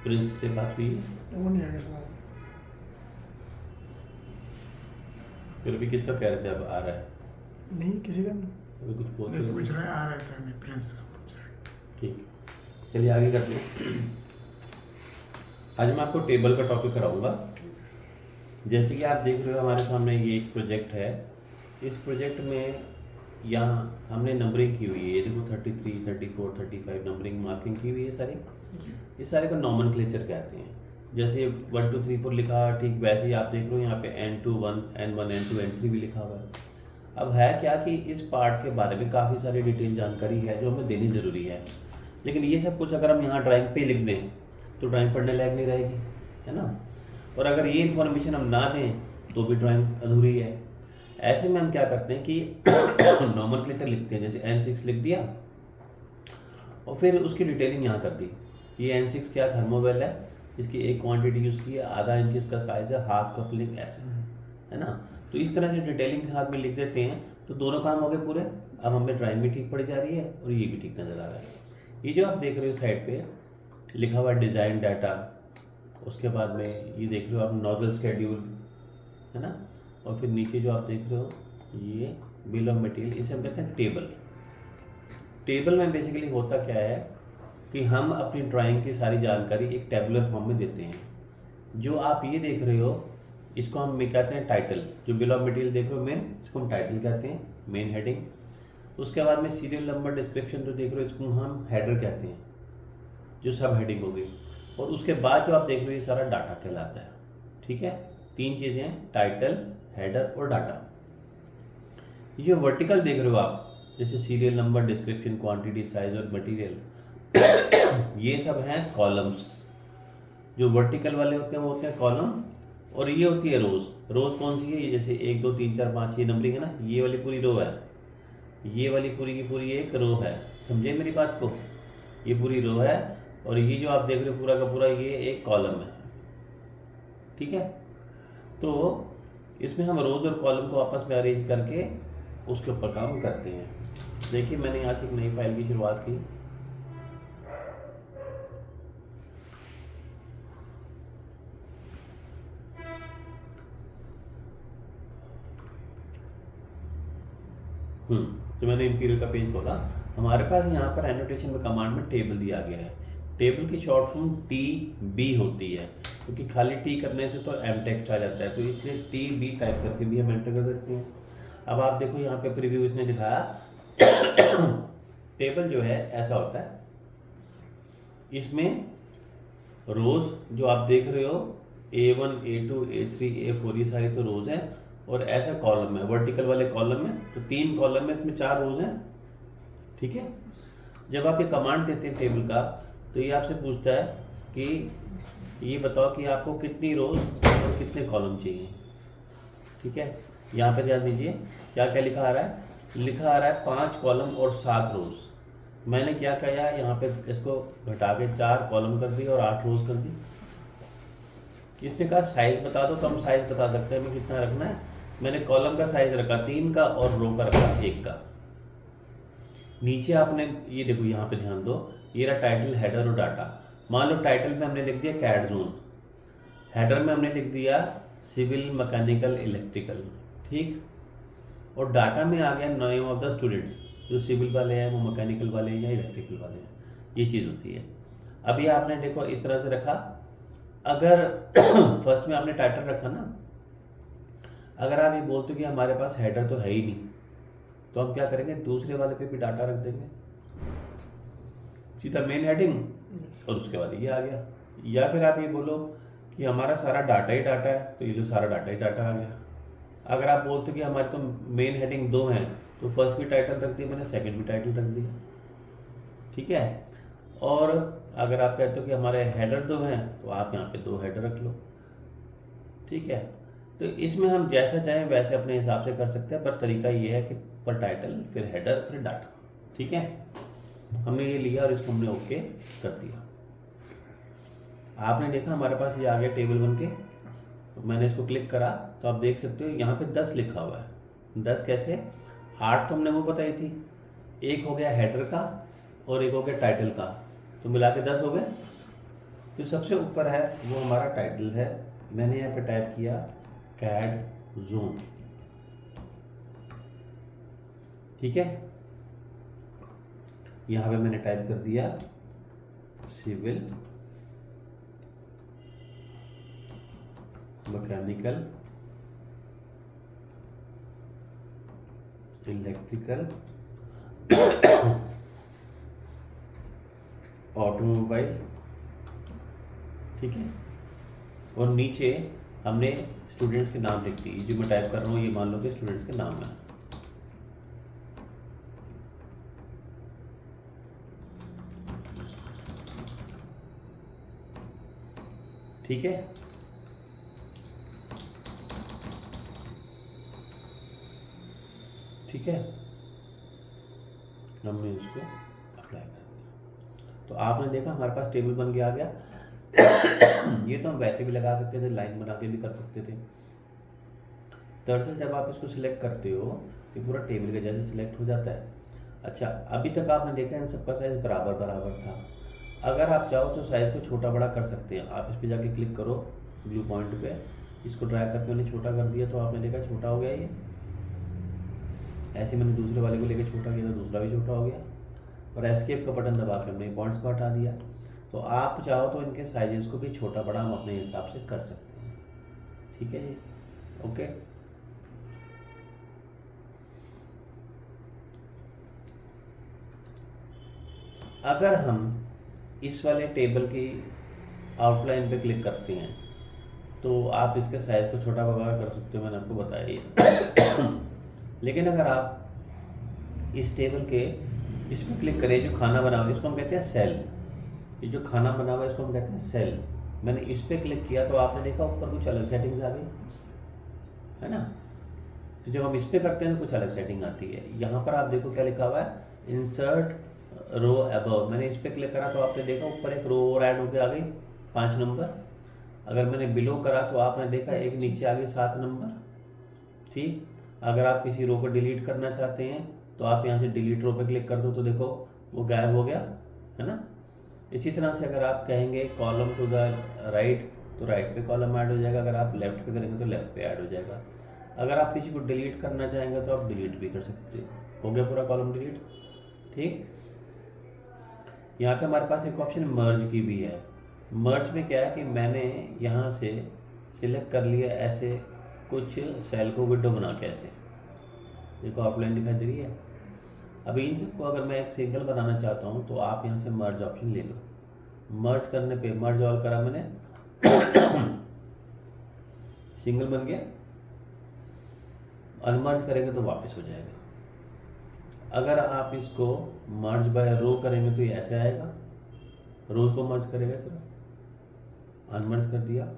Prince से बात हुई? वो नहीं आएगा सवाल। फिर भी किसका कैरेक्टर अब आ रहा है? नहीं, किसी का नहीं। अभी कुछ बोल नहीं रहे पूछ थे। रहे आ रहे थे, मैं प्रिंस से पूछ रहा। ठीक, चलिए आगे करते हैं। आज मैं आपको टेबल का टॉपिक कराऊंगा। जैसे कि आप देख रहे हो हमारे सामने ये एक प्रोजेक्ट है। इस प्रोजेक्ट में यहाँ हमने नंबरिंग की हुई है। ये देखो 33, 34, 35 नंबरिंग मार्किंग की हुई है सारी। इस सारे को नॉमेनक्लेचर कहते हैं। जैसे 1 2 3 4 लिखा है, ठीक वैसे ही आप देख रहे हो यहाँ पे N2 1 N1 N2 N3 भी लिखा हुआ है। अब है क्या कि इस पार्ट के बारे में काफ़ी सारी डिटेल जानकारी है जो हमें देनी ज़रूरी है। लेकिन ये सब कुछ अगर हम यहाँ ड्राइंग पे लिख दें तो ड्राइंग पढ़ने लायक नहीं रहेगी, है ना। और अगर ये इन्फॉर्मेशन हम ना दें तो भी ड्राइंग अधूरी है। ऐसे में हम क्या करते हैं कि नॉमेनक्लेचर लिखते हैं। जैसे N6 लिख दिया और फिर उसकी डिटेलिंग यहाँ कर दी। ये N6 क्या थर्मोवेल है, इसकी एक क्वांटिटी यूज़ की है, आधा इंच इसका साइज़ है, हाफ कपलिंग ऐसे, है ना। तो इस तरह से डिटेलिंग के हाथ में लिख देते हैं तो दोनों काम हो गए पूरे। अब हमें ड्राइंग भी ठीक पड़ी जा रही है और ये भी ठीक नज़र आ रहा है। ये जो आप देख रहे हो साइड पे लिखा हुआ डिज़ाइन डाटा, उसके बाद में ये देख रहे हो आप नोजल स्केड्यूल, है ना। और फिर नीचे जो आप देख रहे हो ये बिल ऑफ मटेरियल, इसे हम कहते हैं टेबल। टेबल में बेसिकली होता क्या है कि हम अपनी ड्राइंग की सारी जानकारी एक टेबुलर फॉर्म में देते हैं। जो आप ये देख रहे हो इसको हम कहते हैं टाइटल। जो बिल ऑफ मटेरियल देख रहे हो मेन, इसको हम टाइटल कहते हैं, मेन हेडिंग। उसके बाद में सीरियल नंबर डिस्क्रिप्शन जो देख रहे हो इसको हम हेडर कहते हैं, जो सब हेडिंग हो गई। और उसके बाद जो आप देख रहे हो ये सारा डाटा कहलाता है। ठीक है, 3 चीज़ें हैं, टाइटल, हेडर और डाटा। ये जो वर्टिकल देख रहे हो आप जैसे serial number, description, quantity, size और मटेरियल, ये सब हैं कॉलम्स। जो वर्टिकल वाले होते हैं वो होते हैं कॉलम, और ये होती है रोज। रोज कौन सी है? ये जैसे 1 2 3 4 5 ये नंबरिंग है ना, ये वाली पूरी रो है, ये वाली पूरी की पूरी एक रो है। समझे मेरी बात को? ये पूरी रो है और ये जो आप देख रहे हो पूरा का पूरा ये एक कॉलम है। ठीक है, तो इसमें हम रोज और कॉलम को आपस में अरेंज करके उसके ऊपर काम करते हैं। देखिए मैंने यहाँ से एक नई फाइल की शुरुआत की। तो मैंने इंपीरियल का पेज खोला। हमारे पास यहाँ पर एनोटेशन में कमांड में टेबल दिया गया है। टेबल की शॉर्ट फॉर्म TB होती है, क्योंकि खाली T करने से तो M टेक्स्ट आ जाता है, तो इसलिए TB टाइप करके भी हम एंटर कर सकते हैं। अब आप देखो यहाँ पे प्रीव्यू इसने दिखाया। टेबल जो है ऐसा होता है, इसमें रोज जो आप देख रहे हो A1 A2 A3 A4 ये सारी तो रोज हैं, और ऐसा कॉलम है वर्टिकल वाले कॉलम में, तो 3 कॉलम में इसमें 4 रोज हैं। ठीक है, जब आप ये कमांड देते हैं टेबल का तो ये आपसे पूछता है कि ये बताओ कि आपको कितनी रोज और कितने कॉलम चाहिए। ठीक है, यहाँ पे ध्यान दीजिए क्या क्या लिखा आ रहा है। लिखा आ रहा है 5 कॉलम और 7 रोज। मैंने क्या किया, यहाँ पे इसको घटा के 4 कॉलम कर दी और 8 रोज कर दी। इसने कहा साइज बता दो, तो हम साइज बता सकते हैं हमें कितना रखना है। मैंने कॉलम का साइज रखा 3 का और रो का रखा 1 का। नीचे आपने ये देखो यहाँ पे ध्यान दो, ये रहा टाइटल, हेडर और डाटा। मान लो टाइटल में हमने लिख दिया कैड जोन, हेडर में हमने लिख दिया सिविल मैकेनिकल इलेक्ट्रिकल, ठीक। और डाटा में आ गया नेम ऑफ द स्टूडेंट्स, जो सिविल वाले हैं वो मैकेनिकल वाले हैं या इलेक्ट्रिकल वाले हैं, ये चीज़ होती है। अब ये आपने देखो इस तरह से रखा। अगर फर्स्ट में आपने टाइटल रखा ना, अगर आप ये बोलते हो कि हमारे पास हेडर तो है ही नहीं, तो हम क्या करेंगे, दूसरे वाले पे भी डाटा रख देंगे, सीधा मेन हेडिंग और उसके बाद ये आ गया। या फिर आप ये बोलो कि हमारा सारा डाटा ही डाटा है, तो ये जो सारा डाटा ही डाटा आ गया। अगर आप बोलते हो कि हमारे तो मेन हेडिंग 2 हैं, तो फर्स्ट भी टाइटल रख दिया मैंने, सेकंड भी टाइटल रख दिया। ठीक है, और अगर आप कहते हो कि हमारे हेडर 2 हैं, तो आप यहाँ पे 2 हेडर रख लो। ठीक है, तो इसमें हम जैसा चाहें वैसे अपने हिसाब से कर सकते हैं, पर तरीका ये है कि पर टाइटल फिर हेडर फिर डाटा। ठीक है, हमने ये लिया और इसको हमने ओके कर दिया। आपने देखा हमारे पास ये आ गया टेबल बन के। तो मैंने इसको क्लिक करा तो आप देख सकते हो यहाँ पे 10 लिखा हुआ है। 10 कैसे? 8 तो हमने वो बताई थी, एक हो गया हेडर का और एक हो गया टाइटल का, तो मिला के 10 हो गए। तो सबसे ऊपर है वो हमारा टाइटल है। मैंने यहाँ पे टाइप किया कैड जोन, ठीक है। यहाँ पे मैंने टाइप कर दिया सिविल मैकेनिकल इलेक्ट्रिकल ऑटोमोबाइल, ठीक है। और नीचे हमने स्टूडेंट्स के नाम लिख दिए। जो मैं टाइप कर रहा हूँ ये मान लो कि स्टूडेंट्स के नाम है, ठीक है। ठीक है, हमने इसको अप्लाई कर दिया। तो आपने देखा हमारे पास टेबल बन के आ गया। ये तो हम वैसे भी लगा सकते थे, लाइन बना के भी कर सकते थे। दरअसल जब आप इसको सिलेक्ट करते हो ये पूरा टेबल के जैसे सिलेक्ट हो जाता है। अच्छा, अभी तक आपने देखा इन सबका साइज बराबर बराबर था। अगर आप चाहो तो साइज़ को छोटा बड़ा कर सकते हैं। आप इस पर जाके क्लिक करो ब्लू पॉइंट पे, इसको ड्रैग करके मैंने छोटा कर दिया तो आपने देखा छोटा हो गया ये। ऐसे मैंने दूसरे वाले को लेकर छोटा किया तो दूसरा भी छोटा हो गया। और एस्केप का बटन दबा के हमने पॉइंट्स को हटा दिया। तो आप चाहो तो इनके साइजेस को भी छोटा बड़ा हम अपने हिसाब से कर सकते हैं, ठीक है जी। ओके, अगर हम इस वाले टेबल की आउटलाइन पे क्लिक करते हैं तो आप इसके साइज को छोटा बड़ा कर सकते हो, मैंने आपको बताया ये। लेकिन अगर आप इस टेबल के इस पर क्लिक करें, जो खाना बना हुआ है इसको हम कहते हैं सेल। ये जो खाना बना हुआ है इसको हम कहते हैं सेल। मैंने इस पर क्लिक किया तो आपने देखा ऊपर कुछ अलग सेटिंग्स आ गई, है ना। तो जब हम इस पर करते हैं तो कुछ अलग सेटिंग आती है। यहाँ पर आप देखो क्या लिखा हुआ है, इंसर्ट रो अबव। मैंने इस पर क्लिक करा तो आपने देखा ऊपर एक रो और ऐड होकर आ गई 5 नंबर। अगर मैंने बिलो करा तो आपने देखा एक नीचे आ गई 7 नंबर, ठीक। अगर आप किसी रो को डिलीट करना चाहते हैं तो आप यहाँ से डिलीट रो पे क्लिक कर दो तो देखो वो गायब हो गया, है ना। इसी तरह से अगर आप कहेंगे कॉलम टू द राइट तो राइट पे कॉलम ऐड हो जाएगा। अगर आप लेफ्ट पे करेंगे तो लेफ्ट पे ऐड हो जाएगा। अगर आप किसी को डिलीट करना चाहेंगे तो आप डिलीट भी कर सकते हो गया पूरा कॉलम डिलीट, ठीक। यहाँ पे हमारे पास एक ऑप्शन मर्ज की भी है। मर्ज में क्या है कि मैंने यहाँ से सिलेक्ट कर लिया ऐसे कुछ सेल को विंडो बना के, ऐसे देखो आउटलाइन दिखाई दे रही है। अभी इन सबको अगर मैं एक सिंगल बनाना चाहता हूँ तो आप यहाँ से मर्ज ऑप्शन ले लो। मर्ज करने पे मर्ज ऑल करा मैंने, सिंगल बन गया। अनमर्ज करेंगे तो वापस हो जाएगा। अगर आप इसको मर्ज बाय रो करेंगे तो ये ऐसे आएगा, रोज को मर्ज करेगा सिर्फ, अनमर्ज कर दिया।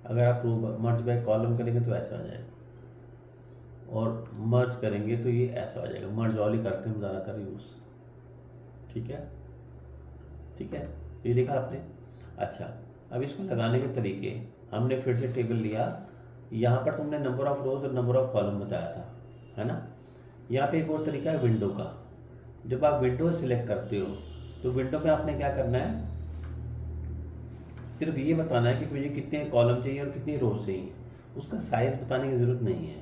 अगर आप मर्ज बाय कॉलम करेंगे तो ऐसा आ जाएगा, और मर्ज करेंगे तो ये ऐसा आ जाएगा। मर्ज ऑल ही करते हैं ज़्यादातर यूज़, ठीक है, ठीक है। ये देखा आपने। अच्छा, अब इसको लगाने के तरीके हमने फिर से टेबल लिया। यहाँ पर तुमने नंबर ऑफ रोज और नंबर ऑफ कॉलम बताया था, है ना। यहाँ पे एक और तरीका है विंडो का। जब आप विंडो सिलेक्ट करते हो तो विंडो में आपने क्या करना है, सिर्फ ये बताना है कि मुझे कितने कॉलम चाहिए और कितनी रोज चाहिए। उसका साइज़ बताने की ज़रूरत नहीं है।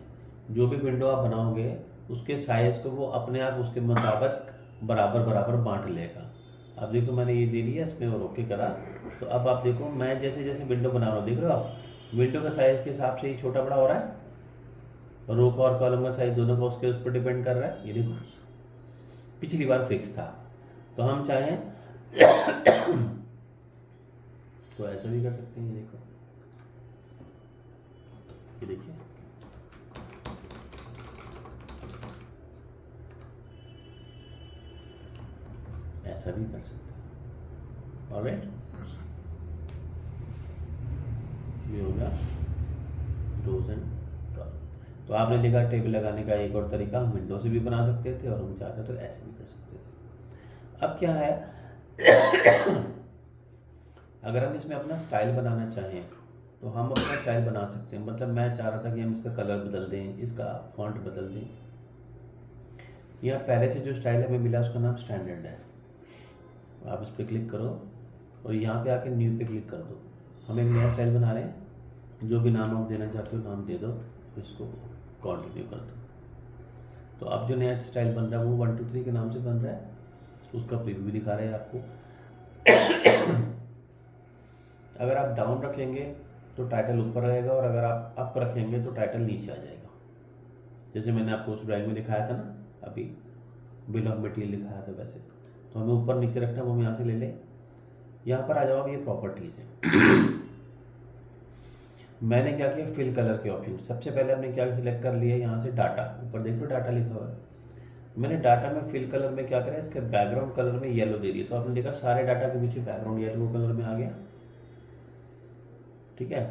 जो भी विंडो आप बनाओगे उसके साइज़ को वो अपने आप उसके मुताबिक बराबर बराबर बांट लेगा। अब देखो मैंने ये दे दिया, इसमें और ओके करा। तो अब आप देखो मैं जैसे जैसे विंडो बना रहा हूँ, देख रहे हो आप विंडो का साइज़ के हिसाब से ही छोटा बड़ा हो रहा है। रो का और कॉलम का साइज दोनों का उसके ऊपर डिपेंड कर रहा है। ये देखो पिछली बार फिक्स था, तो हम चाहें तो ऐसा भी कर सकते हैं। ये देखो, ये देखिए ऐसा भी कर सकते हैं। ऑलराइट, ये होगा रोज एंड कॉलम। तो आपने देखा टेबल लगाने का एक और तरीका, हम विंडो से भी बना सकते थे और हम चाहते तो ऐसे भी कर सकते थे। अब क्या है, अगर हम इसमें अपना स्टाइल बनाना चाहें तो हम अपना स्टाइल बना सकते हैं। मतलब मैं चाह रहा था कि हम इसका कलर बदल दें, इसका फॉन्ट बदल दें। यहाँ पहले से जो स्टाइल हमें मिला उसका नाम स्टैंडर्ड है। आप इस पर क्लिक करो और यहाँ पे आके न्यू पे क्लिक कर दो। हम एक नया स्टाइल बना रहे हैं, जो भी नाम आप देना चाहते हो नाम दे दो, इसको कंटिन्यू कर दो। तो अब जो नया स्टाइल बन रहा है वो 1 2 3 के नाम से बन रहा है, उसका प्रीव्यू भी दिखा रहे हैं आपको। अगर आप डाउन रखेंगे तो टाइटल ऊपर रहेगा, और अगर आप अप रखेंगे तो टाइटल नीचे आ जाएगा। जैसे मैंने आपको उस ड्राइंग में दिखाया था ना, अभी बिल ऑफ मटेरियल दिखाया था, वैसे तो हमें ऊपर नीचे रखना, वो हम यहाँ से ले लें। यहाँ पर आ जाओ, अब ये प्रॉपर्टीज है। मैंने क्या किया, फिल कलर के ऑप्शन, सबसे पहले हमने क्या सिलेक्ट कर लिया, यहाँ से डाटा, ऊपर देखो डाटा लिखा हुआ है। मैंने डाटा में फिल कलर में क्या करा, इसके बैकग्राउंड कलर में येलो दे दिया, तो आपने देखा सारे डाटा के पीछे बैकग्राउंड येलो कलर में आ गया। ठीक है,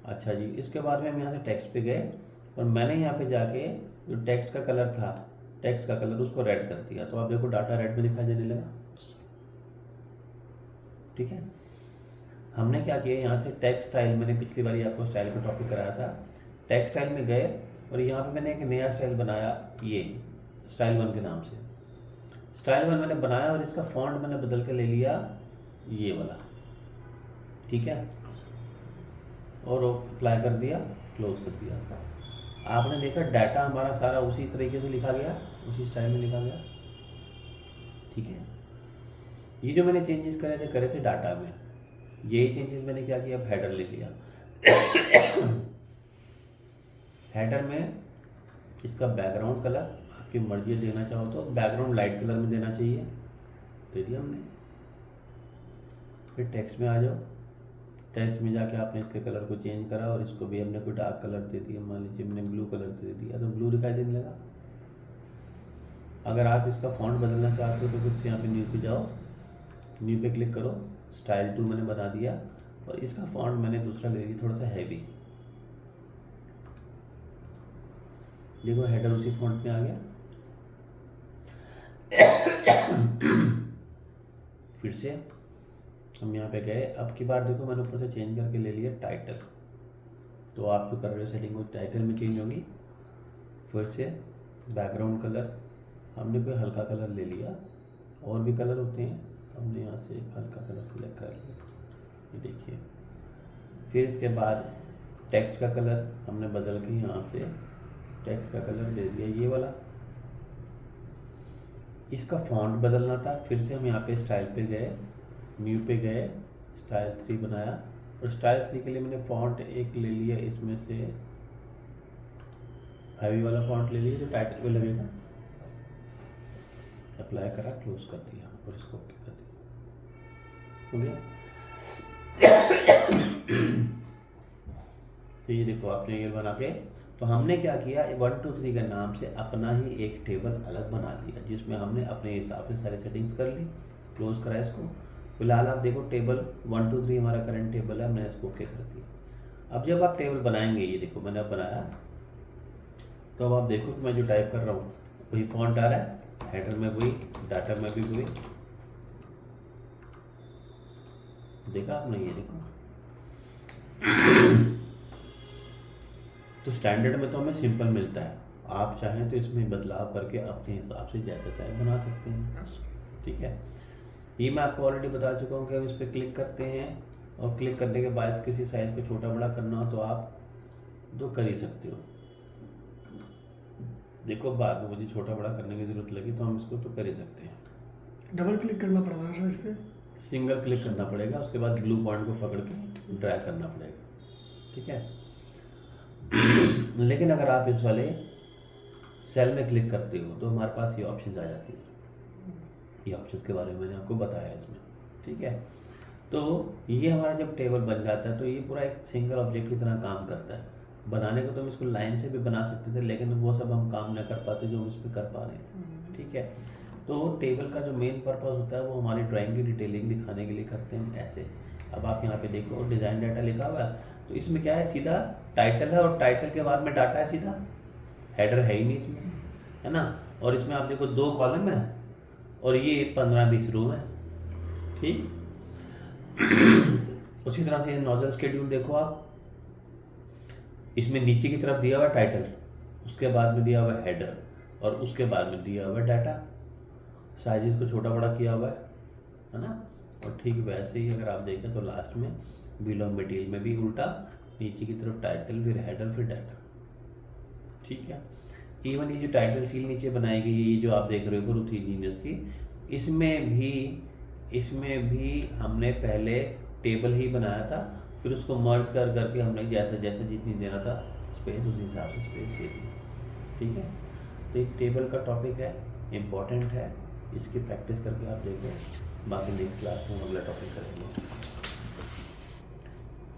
अच्छा जी। इसके बाद में हम यहाँ से टेक्स्ट पे गए और मैंने यहाँ पे जाके जो टेक्स्ट का कलर था, टेक्स्ट का कलर उसको रेड कर दिया, तो आप देखो डाटा रेड में दिखाई देने लगा। ठीक है, हमने क्या किया, यहाँ से टेक्स्ट स्टाइल, मैंने पिछली बार आपको स्टाइल का टॉपिक कराया था, टेक्स्ट स्टाइल में गए और यहाँ पे मैंने एक नया स्टाइल बनाया, ये स्टाइल 1 के नाम से। स्टाइल 1 मैंने बनाया और इसका फॉन्ट मैंने बदल के ले लिया ये वाला। ठीक है, और अप्लाई कर दिया, क्लोज कर दिया। आपने देखा डाटा हमारा सारा उसी तरीके से लिखा गया, उसी स्टाइल में लिखा गया। ठीक है, ये जो मैंने चेंजेस करे थे डाटा में, यही चेंजेस मैंने क्या किया, हेडर ले लिया। हेडर में इसका बैकग्राउंड कलर आपकी मर्जी देना चाहो तो बैकग्राउंड लाइट कलर में देना चाहिए, दे दिया हमने। फिर टेक्स्ट में आ जाओ, टेक्स्ट में जाके आपने इसके कलर को चेंज करा और इसको भी हमने कोई डार्क कलर दे दिया, मान लीजिए हमने ब्लू कलर दे दिया, तो ब्लू दिखाई देने लगा। अगर आप इसका फॉन्ट बदलना चाहते हो तो फिर से यहाँ पे न्यू पे जाओ, न्यू पे क्लिक करो, स्टाइल 2 मैंने बना दिया और इसका फॉन्ट मैंने दूसरा ले लिया, थोड़ा सा हैवी। देखो हेडर उसी फॉन्ट में आ गया। फिर से हम यहाँ पे गए, अब की बार देखो मैंने ऊपर से चेंज करके ले लिया टाइटल, तो आप जो कर रहे हो सेटिंग वो टाइटल में चेंज होगी। फिर से बैकग्राउंड कलर हमने कोई हल्का कलर ले लिया, और भी कलर होते हैं, तो हमने यहाँ से एक हल्का कलर सेलेक्ट कर लिया, ये देखिए। फिर इसके बाद टेक्स्ट का कलर हमने बदल के यहाँ से टेक्स्ट का कलर दे दिया ये वाला। इसका फॉन्ट बदलना था, फिर से हम यहाँ पे स्टाइल पे गए, न्यू पे गए, स्टाइल 3 बनाया, और स्टाइल 3 के लिए मैंने फॉन्ट एक ले लिया, इसमें से हैवी वाला फॉन्ट ले लिया जो टाइटल पे लगेगा। अप्लाई करा, क्लोज कर दिया और इसको ओके कर दिया, हो गया। तो ये देखो आपने ये बना के, तो हमने क्या किया, 1 2 3 के नाम से अपना ही एक टेबल अलग बना लिया, जिसमें हमने अपने हिसाब से सारी सेटिंग्स कर ली। क्लोज करा इसको। फिलहाल आप देखो टेबल 1 2 3 हमारा करंट टेबल है, हमने इसको ओके कर दिया। अब जब आप टेबल बनाएंगे, ये देखो मैंने अब बनाया, तो अब आप देखो कि मैं जो टाइप कर रहा हूँ वही फॉन्ट आ रहा है, हेडर में वही, डाटा में भी वही। देखा आपने, ये देखो। तो स्टैंडर्ड में तो हमें सिंपल मिलता है, आप चाहें तो इसमें बदलाव करके अपने हिसाब से जैसा चाहे बना सकते हैं। ठीक है, ये मैं आपको ऑलरेडी बता चुका हूँ कि हम इस पर क्लिक करते हैं, और क्लिक करने के बाद किसी साइज़ को छोटा बड़ा करना हो तो आप तो कर ही सकते हो। देखो बाद में मुझे छोटा बड़ा करने की ज़रूरत लगी तो हम इसको तो कर ही सकते हैं। डबल क्लिक करना पड़ता है सर इस पर? सिंगल क्लिक करना पड़ेगा, उसके बाद ब्लू पॉइंट को पकड़ के ड्रैग करना पड़ेगा। ठीक है, लेकिन अगर आप इस वाले सेल में क्लिक करते हो तो हमारे पास ये ऑप्शंस आ जाती है। ये ऑप्शंस के बारे में मैंने आपको बताया इसमें। ठीक है, तो ये हमारा जब टेबल बन जाता है तो ये पूरा एक सिंगल ऑब्जेक्ट की तरह काम करता है। बनाने को तो हम इसको लाइन से भी बना सकते थे, लेकिन वो सब हम काम नहीं कर पाते जो हम इस पर कर पा रहे हैं। ठीक है, तो टेबल का जो मेन पर्पस होता है वो हमारी ड्राइंग की डिटेलिंग दिखाने के लिए करते हैं ऐसे। अब आप यहाँ पे देखो डिज़ाइन डाटा लिखा हुआ है, तो इसमें क्या है, सीधा टाइटल है और टाइटल के बाद में डाटा है, सीधा हेडर है ही नहीं इसमें, है ना। और इसमें आप देखो 2 कॉलम है और ये 15-20 रो है। ठीक, उसी तरह से नोजल शेड्यूल देखो आप, इसमें नीचे की तरफ दिया हुआ टाइटल, उसके बाद में दिया हुआ हेडर और उसके बाद में दिया हुआ डाटा, साइज को छोटा बड़ा किया हुआ है ना। और ठीक वैसे ही अगर आप देखें तो लास्ट में बिल ऑफ मटेरियल में भी उल्टा, नीचे की तरफ टाइटल, फिर हेडर, फिर डाटा। ठीक है। इवन ये जो टाइटल सील नीचे बनाई गई है, ये जो आप देख रहे हो गुरुथी इंजीनियर्स की, इसमें भी हमने पहले टेबल ही बनाया था, फिर उसको मर्ज करके हमने जैसा जैसा जितनी देना था स्पेस, उस हिसाब से स्पेस दे दी। ठीक है। तो एक टेबल का टॉपिक है, इम्पोर्टेंट है, इसकी प्रैक्टिस करके आप देखो। बाकी नेक्स्ट क्लास में हम अगला टॉपिक करेंगे।